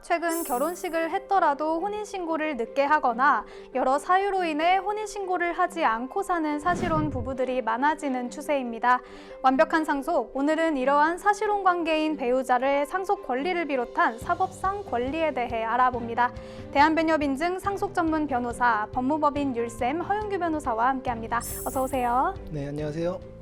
최근 결혼식을 했더라도 혼인신고를 늦게 하거나 여러 사유로 인해 혼인신고를 하지 않고 사는 사실혼 부부들이 많아지는 추세입니다. 완벽한 상속, 오늘은 이러한 사실혼 관계인 배우자의 상속 권리를 비롯한 사법상 권리에 대해 알아봅니다. 대한변협인증 상속 전문 변호사, 법무법인 율쌤 허윤규 변호사와 함께합니다. 어서 오세요. 네, 안녕하세요.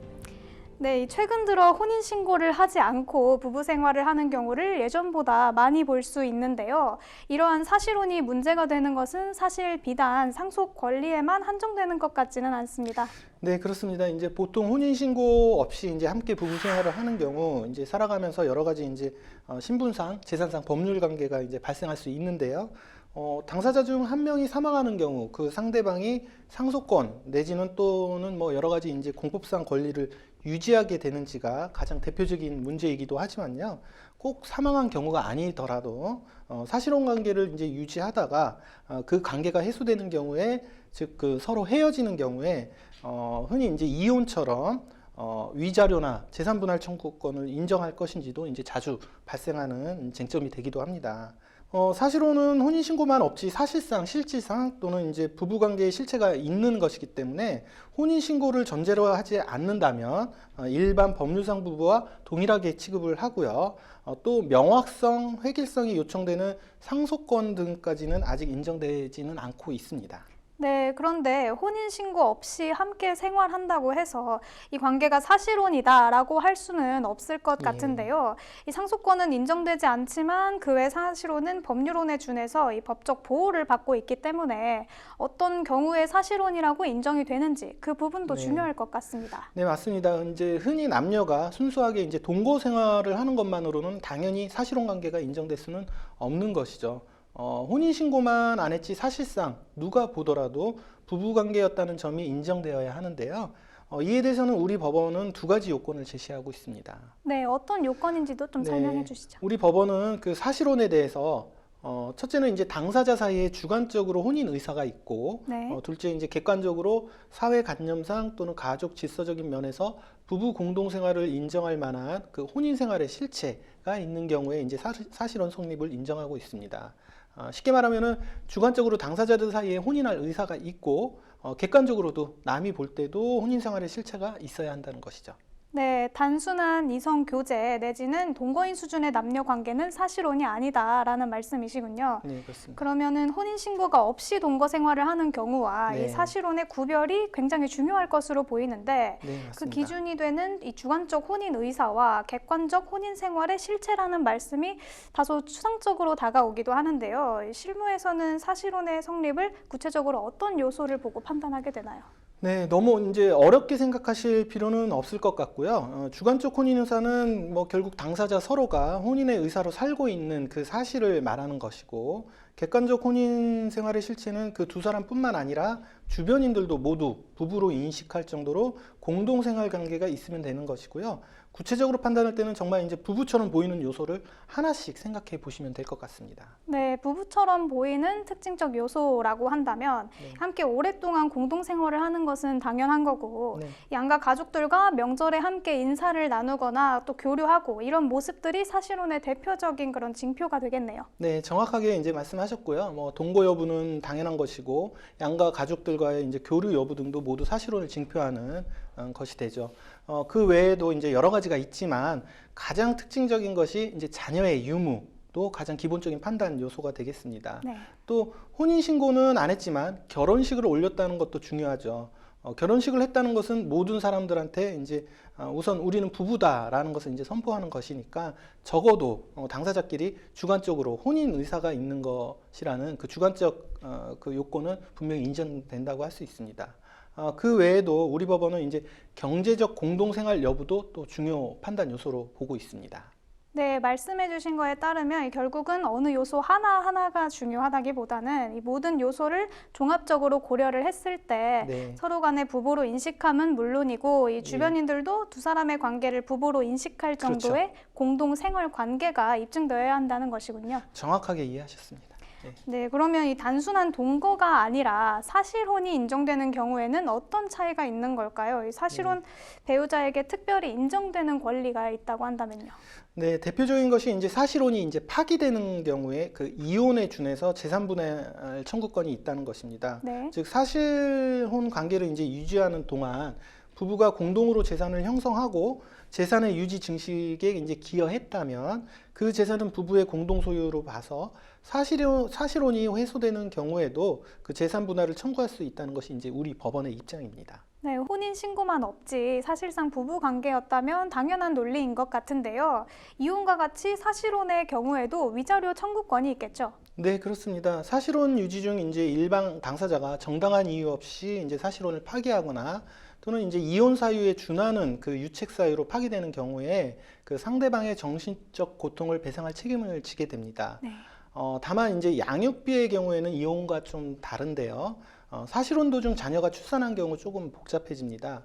네, 최근 들어 혼인신고를 하지 않고 부부 생활을 하는 경우를 예전보다 많이 볼 수 있는데요. 이러한 사실혼이 문제가 되는 것은 사실 비단 상속 권리에만 한정되는 것 같지는 않습니다. 네, 그렇습니다. 이제 보통 혼인신고 없이 이제 함께 부부 생활을 하는 경우 이제 살아가면서 여러 가지 이제 신분상, 재산상 법률 관계가 이제 발생할 수 있는데요. 당사자 중 한 명이 사망하는 경우 그 상대방이 상속권 내지는 또는 뭐 여러 가지 이제 공법상 권리를 유지하게 되는지가 가장 대표적인 문제이기도 하지만요. 꼭 사망한 경우가 아니더라도 사실혼 관계를 이제 유지하다가 그 관계가 해소되는 경우에 즉 그 서로 헤어지는 경우에 흔히 이제 이혼처럼 위자료나 재산분할 청구권을 인정할 것인지도 이제 자주 발생하는 쟁점이 되기도 합니다. 사실혼은 혼인신고만 없지 사실상, 실질상 또는 이제 부부관계의 실체가 있는 것이기 때문에 혼인신고를 전제로 하지 않는다면 일반 법률상 부부와 동일하게 취급을 하고요. 또 명확성, 획일성이 요청되는 상속권 등까지는 아직 인정되지는 않고 있습니다. 네, 그런데 혼인신고 없이 함께 생활한다고 해서 이 관계가 사실혼이다라고 할 수는 없을 것 같은데요. 이 상속권은 인정되지 않지만 그 외 사실혼은 법률혼에 준해서 이 법적 보호를 받고 있기 때문에 어떤 경우에 사실혼이라고 인정이 되는지 그 부분도 중요할 것 같습니다. 네, 맞습니다. 이제 흔히 남녀가 순수하게 이제 동거 생활을 하는 것만으로는 당연히 사실혼 관계가 인정될 수는 없는 것이죠. 혼인신고만 안 했지 사실상 누가 보더라도 부부관계였다는 점이 인정되어야 하는데요. 이에 대해서는 우리 법원은 두 가지 요건을 제시하고 있습니다. 네, 어떤 요건인지도 좀 설명해 주시죠. 우리 법원은 그 사실혼에 대해서 첫째는 이제 당사자 사이에 주관적으로 혼인 의사가 있고, 둘째 이제 객관적으로 사회관념상 또는 가족 질서적인 면에서 부부 공동생활을 인정할 만한 그 혼인 생활의 실체가 있는 경우에 이제 사실혼 성립을 인정하고 있습니다. 쉽게 말하면은 주관적으로 당사자들 사이에 혼인할 의사가 있고, 객관적으로도 남이 볼 때도 혼인 생활의 실체가 있어야 한다는 것이죠. 네, 단순한 이성 교제 내지는 동거인 수준의 남녀 관계는 사실혼이 아니다라는 말씀이시군요. 네, 그렇습니다. 그러면은 혼인 신고가 없이 동거 생활을 하는 경우와 이 사실혼의 구별이 굉장히 중요할 것으로 보이는데 그 기준이 되는 이 주관적 혼인 의사와 객관적 혼인 생활의 실체라는 말씀이 다소 추상적으로 다가오기도 하는데요. 실무에서는 사실혼의 성립을 구체적으로 어떤 요소를 보고 판단하게 되나요? 네, 너무 이제 어렵게 생각하실 필요는 없을 것 같고요. 주관적 혼인 의사는 뭐 결국 당사자 서로가 혼인의 의사로 살고 있는 그 사실을 말하는 것이고, 객관적 혼인 생활의 실체는 그 두 사람뿐만 아니라 주변인들도 모두 부부로 인식할 정도로 공동생활 관계가 있으면 되는 것이고요. 구체적으로 판단할 때는 정말 이제 부부처럼 보이는 요소를 하나씩 생각해 보시면 될 것 같습니다. 네, 부부처럼 보이는 특징적 요소라고 한다면 함께 오랫동안 공동생활을 하는 것은 당연한 거고 양가 가족들과 명절에 함께 인사를 나누거나 또 교류하고 이런 모습들이 사실혼의 대표적인 그런 징표가 되겠네요. 네, 정확하게 이제 말씀하셨고요. 뭐 동거 여부는 당연한 것이고 양가 가족들과의 이제 교류 여부 등도 모두 사실혼을 징표하는 것이 되죠. 그 외에도 이제 여러 가지가 있지만 가장 특징적인 것이 이제 자녀의 유무도 가장 기본적인 판단 요소가 되겠습니다. 또 혼인신고는 안 했지만 결혼식을 올렸다는 것도 중요하죠. 결혼식을 했다는 것은 모든 사람들한테 이제 우선 우리는 부부다라는 것을 이제 선포하는 것이니까 적어도 당사자끼리 주관적으로 혼인 의사가 있는 것이라는 그 주관적 그 요건은 분명히 인정된다고 할 수 있습니다. 그 외에도 우리 법원은 이제 경제적 공동생활 여부도 또 중요 판단 요소로 보고 있습니다. 네, 말씀해 주신 거에 따르면 결국은 어느 요소 하나하나가 중요하다기보다는 이 모든 요소를 종합적으로 고려를 했을 때 서로 간의 부부로 인식함은 물론이고 이 주변인들도 두 사람의 관계를 부부로 인식할 정도의 공동생활 관계가 입증되어야 한다는 것이군요. 정확하게 이해하셨습니다. 네, 그러면 이 단순한 동거가 아니라 사실혼이 인정되는 경우에는 어떤 차이가 있는 걸까요? 이 사실혼 배우자에게 특별히 인정되는 권리가 있다고 한다면요. 네, 대표적인 것이 이제 사실혼이 이제 파기되는 경우에 그 이혼에 준해서 재산분할 청구권이 있다는 것입니다. 네. 즉 사실혼 관계를 이제 유지하는 동안 부부가 공동으로 재산을 형성하고 재산의 유지 증식에 이제 기여했다면 그 재산은 부부의 공동 소유로 봐서 사실혼이 회소되는 경우에도 그 재산 분할을 청구할 수 있다는 것이 이제 우리 법원의 입장입니다. 네, 혼인 신고만 없지 사실상 부부 관계였다면 당연한 논리인 것 같은데요. 이혼과 같이 사실혼의 경우에도 위자료 청구권이 있겠죠. 네, 그렇습니다. 사실혼 유지 중 이제 일방 당사자가 정당한 이유 없이 이제 사실혼을 파기하거나 또는 이제 이혼 사유에 준하는 그 유책 사유로 파기되는 경우에 그 상대방의 정신적 고통을 배상할 책임을 지게 됩니다. 네. 다만 이제 양육비의 경우에는 이혼과 좀 다른데요. 사실혼 도중 자녀가 출산한 경우 조금 복잡해집니다.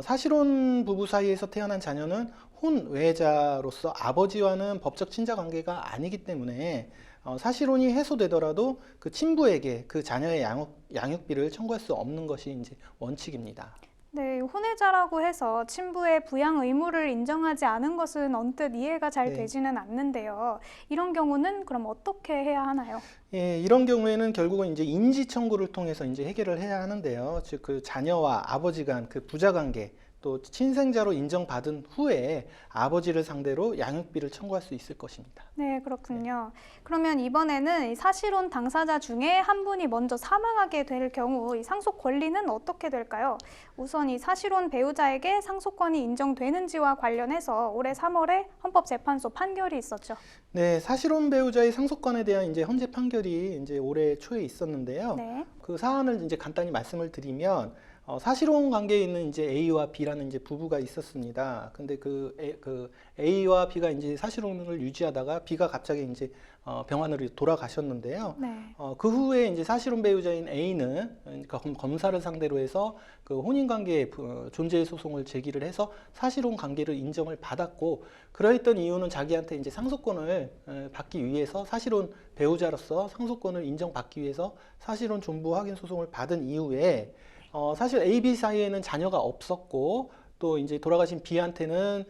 사실혼 부부 사이에서 태어난 자녀는 혼외자로서 아버지와는 법적 친자 관계가 아니기 때문에 사실혼이 해소되더라도 그 친부에게 그 자녀의 양육비를 청구할 수 없는 것이 이제 원칙입니다. 네, 혼외자라고 해서 친부의 부양 의무를 인정하지 않은 것은 언뜻 이해가 잘 네. 되지는 않는데요. 이런 경우는 그럼 어떻게 해야 하나요? 예, 이런 경우에는 결국은 이제 인지 청구를 통해서 이제 해결을 해야 하는데요. 즉 그 자녀와 아버지 간 그 부자 관계 또 친생자로 인정받은 후에 아버지를 상대로 양육비를 청구할 수 있을 것입니다. 네, 그렇군요. 그러면 이번에는 이 사실혼 당사자 중에 한 분이 먼저 사망하게 될 경우 이 상속 권리는 어떻게 될까요? 우선 이 사실혼 배우자에게 상속권이 인정되는지와 관련해서 올해 3월에 헌법재판소 판결이 있었죠. 네, 사실혼 배우자의 상속권에 대한 이제 헌재 판결이 이제 올해 초에 있었는데요. 네. 그 사안을 이제 간단히 말씀을 드리면 사실혼 관계에 있는 이제 A와 B라는 이제 부부가 있었습니다. 근데 그 A와 B가 이제 사실혼을 유지하다가 B가 갑자기 이제 병원으로 돌아가셨는데요. 네. 그 후에 이제 사실혼 배우자인 A는 그러니까 검사를 상대로 해서 그 혼인 관계의 존재 소송을 제기를 해서 사실혼 관계를 인정을 받았고, 그러했던 이유는 자기한테 이제 상속권을 받기 위해서 사실혼 배우자로서 상속권을 인정받기 위해서 사실혼 존부 확인 소송을 받은 이후에 사실 A, B 사이에는 자녀가 없었고 또 이제 돌아가신 B한테는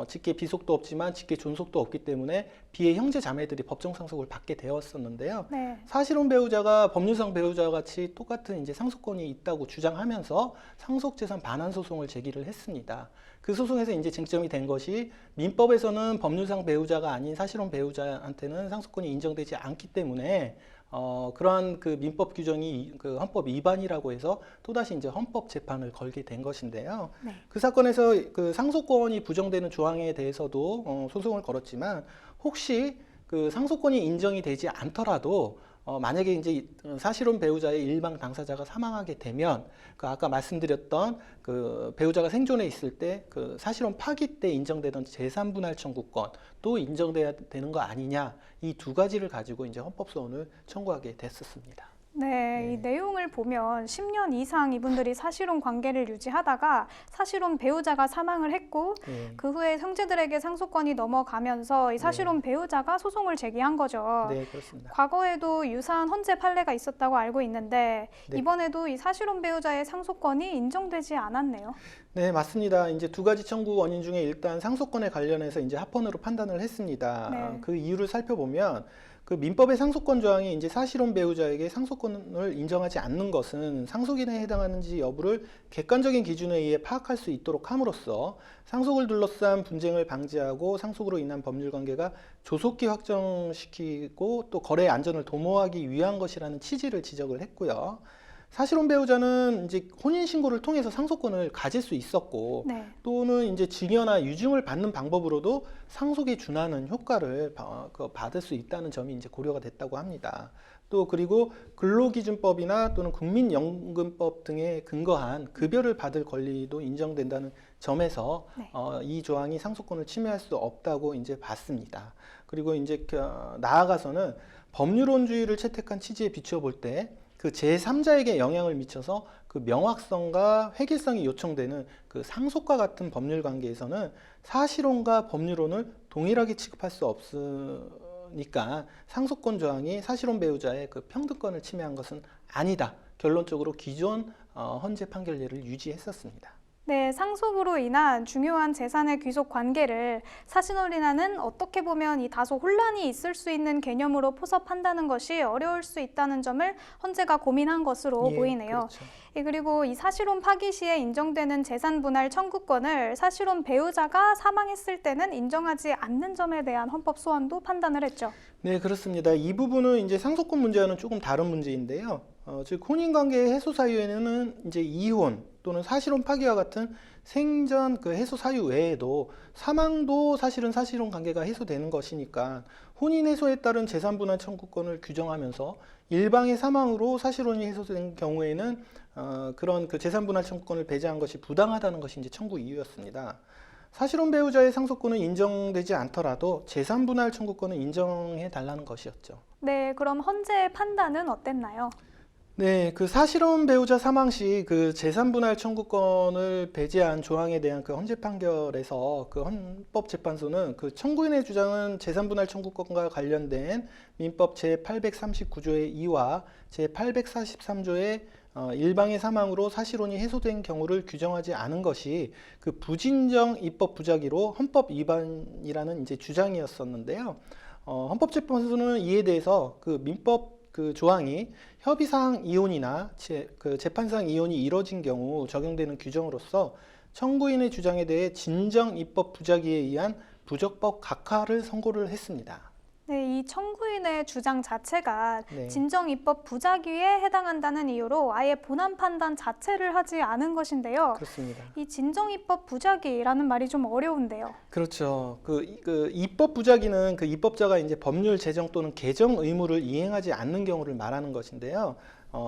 직계 비속도 없지만 직계 존속도 없기 때문에 B의 형제 자매들이 법정 상속을 받게 되었었는데요. 네. 사실혼 배우자가 법률상 배우자와 같이 똑같은 이제 상속권이 있다고 주장하면서 상속재산 반환 소송을 제기를 했습니다. 그 소송에서 이제 쟁점이 된 것이 민법에서는 법률상 배우자가 아닌 사실혼 배우자한테는 상속권이 인정되지 않기 때문에 그러한 그 민법 규정이 그 헌법 위반이라고 해서 또다시 이제 헌법 재판을 걸게 된 것인데요. 네. 그 사건에서 그 상속권이 부정되는 조항에 대해서도 소송을 걸었지만, 혹시 그 상속권이 인정이 되지 않더라도 만약에 이제 사실혼 배우자의 일방 당사자가 사망하게 되면 그 아까 말씀드렸던 그 배우자가 생존해 있을 때 그 사실혼 파기 때 인정되던 재산 분할 청구권 또 인정돼야 되는 거 아니냐, 이 두 가지를 가지고 이제 헌법소원을 청구하게 됐었습니다. 네, 이 내용을 보면 10년 이상 이분들이 사실혼 관계를 유지하다가 사실혼 배우자가 사망을 했고 네. 그 후에 형제들에게 상속권이 넘어가면서 이 사실혼 배우자가 소송을 제기한 거죠. 네, 그렇습니다. 과거에도 유사한 헌재 판례가 있었다고 알고 있는데 네. 이번에도 이 사실혼 배우자의 상속권이 인정되지 않았네요. 네, 맞습니다. 이제 두 가지 청구 원인 중에 일단 상속권에 관련해서 이제 합헌으로 판단을 했습니다. 네. 그 이유를 살펴보면 그 민법의 상속권 조항이 이제 사실혼 배우자에게 상속권을 인정하지 않는 것은 상속인에 해당하는지 여부를 객관적인 기준에 의해 파악할 수 있도록 함으로써 상속을 둘러싼 분쟁을 방지하고 상속으로 인한 법률 관계가 조속히 확정시키고 또 거래의 안전을 도모하기 위한 것이라는 취지를 지적을 했고요. 사실혼 배우자는 이제 혼인 신고를 통해서 상속권을 가질 수 있었고 네. 또는 이제 증여나 유증을 받는 방법으로도 상속에 준하는 효과를 받을 수 있다는 점이 이제 고려가 됐다고 합니다. 또 그리고 근로기준법이나 또는 국민연금법 등에 근거한 급여를 받을 권리도 인정된다는 점에서 네. 이 조항이 상속권을 침해할 수 없다고 이제 봤습니다. 그리고 이제 나아가서는 법률론주의를 채택한 취지에 비추어 볼 때 그 제3자에게 영향을 미쳐서 그 명확성과 획일성이 요청되는 그 상속과 같은 법률 관계에서는 사실혼과 법률혼을 동일하게 취급할 수 거니까 상속권 조항이 사실혼 배우자의 그 평등권을 침해한 것은 아니다. 결론적으로 기존 헌재 판결례를 유지했었습니다. 네, 상속으로 인한 중요한 재산의 귀속 관계를 사신혼이라는 어떻게 보면 이 다소 혼란이 있을 수 있는 개념으로 포섭한다는 것이 어려울 수 있다는 점을 헌재가 고민한 것으로 보이네요. 그렇죠. 그리고 이 사실혼 파기 시에 인정되는 재산 분할 청구권을 사실혼 배우자가 사망했을 때는 인정하지 않는 점에 대한 헌법 소원도 판단을 했죠. 네, 그렇습니다. 이 부분은 이제 상속권 문제와는 조금 다른 문제인데요. 즉 혼인관계 해소 사유에는 이제 이혼 또는 사실혼 파기와 같은 생전 그 해소 사유 외에도 사망도 사실은 사실혼 관계가 해소되는 것이니까 혼인 해소에 따른 재산 분할 청구권을 규정하면서 일방의 사망으로 사실혼이 해소된 경우에는 그런 그 재산 분할 청구권을 배제한 것이 부당하다는 것이 이제 청구 이유였습니다. 사실혼 배우자의 상속권은 인정되지 않더라도 재산 분할 청구권은 인정해 달라는 것이었죠. 네, 그럼 헌재의 판단은 어땠나요? 네, 그 사실혼 배우자 사망 시 그 재산 분할 청구권을 배제한 조항에 대한 그 헌재 판결에서 그 헌법재판소는 그 청구인의 주장은 재산 분할 청구권과 관련된 민법 제839조의 2와 제843조의 일방의 사망으로 사실혼이 해소된 경우를 규정하지 않은 것이 그 부진정 입법 부작위로 헌법 위반이라는 이제 주장이었었는데요. 헌법재판소는 이에 대해서 그 민법 그 조항이 협의사항 이혼이나 그 재판상 이혼이 이뤄진 경우 적용되는 규정으로서 청구인의 주장에 대해 진정 입법 부작위에 의한 부적법 각하를 선고를 했습니다. 네, 이 청구인의 주장 자체가 네. 진정 입법 부작위에 해당한다는 이유로 아예 본안 판단 자체를 하지 않은 것인데요. 그렇습니다. 이 진정 입법 부작위라는 말이 좀 어려운데요. 그렇죠. 그 입법 부작위는 그 입법자가 이제 법률 제정 또는 개정 의무를 이행하지 않는 경우를 말하는 것인데요.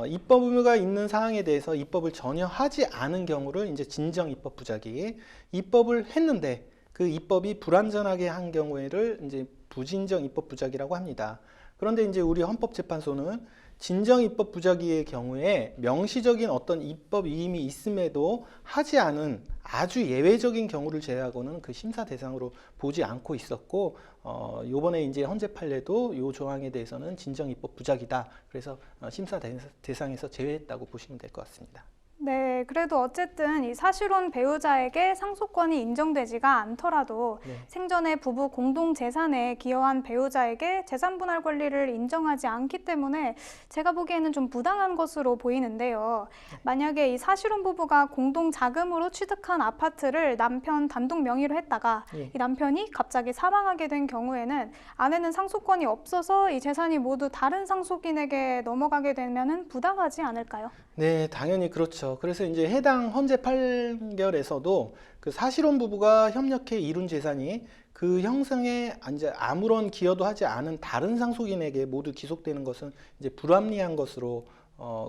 입법 의무가 있는 사항에 대해서 입법을 전혀 하지 않은 경우를 이제 진정 입법 부작위, 입법을 했는데 그 입법이 불완전하게 한 경우를 이제 부진정 입법 부작위라고 합니다. 그런데 이제 우리 헌법재판소는 진정 입법 부작위의 경우에 명시적인 어떤 입법 위임이 있음에도 하지 않은 아주 예외적인 경우를 제외하고는 그 심사 대상으로 보지 않고 있었고, 요번에 이제 헌재 판례도 요 조항에 대해서는 진정 입법 부작위다. 그래서 심사 대상에서 제외했다고 보시면 될 것 같습니다. 네, 그래도 어쨌든 이 사실혼 배우자에게 상속권이 인정되지가 않더라도 네. 생전에 부부 공동 재산에 기여한 배우자에게 재산 분할 권리를 인정하지 않기 때문에 제가 보기에는 좀 부당한 것으로 보이는데요. 만약에 이 사실혼 부부가 공동 자금으로 취득한 아파트를 남편 단독 명의로 했다가 네. 이 남편이 갑자기 사망하게 된 경우에는 아내는 상속권이 없어서 이 재산이 모두 다른 상속인에게 넘어가게 되면은 부당하지 않을까요? 네, 당연히 그렇죠. 그래서 이제 해당 헌재 판결에서도 그 사실혼 부부가 협력해 이룬 재산이 그 형성에 이제 아무런 기여도 하지 않은 다른 상속인에게 모두 기속되는 것은 이제 불합리한 것으로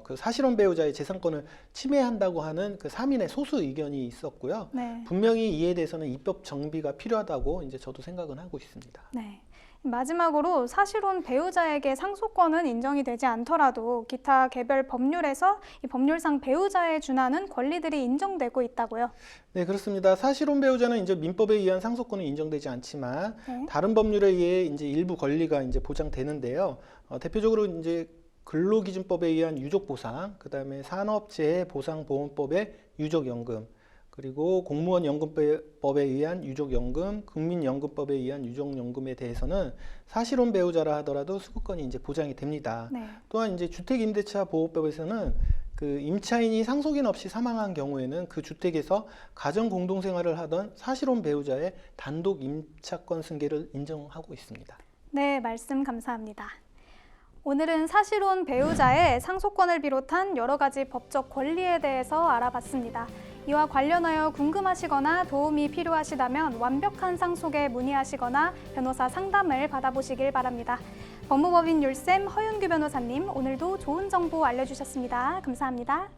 그 사실혼 배우자의 재산권을 침해한다고 하는 그 3인의 소수 의견이 있었고요. 네. 분명히 이에 대해서는 입법 정비가 필요하다고 이제 저도 생각은 하고 있습니다. 네. 마지막으로 사실혼 배우자에게 상속권은 인정이 되지 않더라도 기타 개별 법률에서 이 법률상 배우자에 준하는 권리들이 인정되고 있다고요. 네, 그렇습니다. 사실혼 배우자는 이제 민법에 의한 상속권은 인정되지 않지만 네. 다른 법률에 의해 이제 일부 권리가 이제 보장되는데요. 대표적으로 이제 근로기준법에 의한 유족보상, 그다음에 산업재해보상보험법의 유족연금, 그리고 공무원 연금법에 의한 유족연금, 국민연금법에 의한 유족연금에 대해서는 사실혼 배우자라 하더라도 수급권이 이제 보장이 됩니다. 네. 또한 이제 주택임대차 보호법에서는 그 임차인이 상속인 없이 사망한 경우에는 그 주택에서 가정 공동생활을 하던 사실혼 배우자의 단독 임차권 승계를 인정하고 있습니다. 네, 말씀 감사합니다. 오늘은 사실혼 배우자의 상속권을 비롯한 여러 가지 법적 권리에 대해서 알아봤습니다. 이와 관련하여 궁금하시거나 도움이 필요하시다면 완벽한 상속에 문의하시거나 변호사 상담을 받아보시길 바랍니다. 법무법인 율쌤 허윤규 변호사님, 오늘도 좋은 정보 알려주셨습니다. 감사합니다.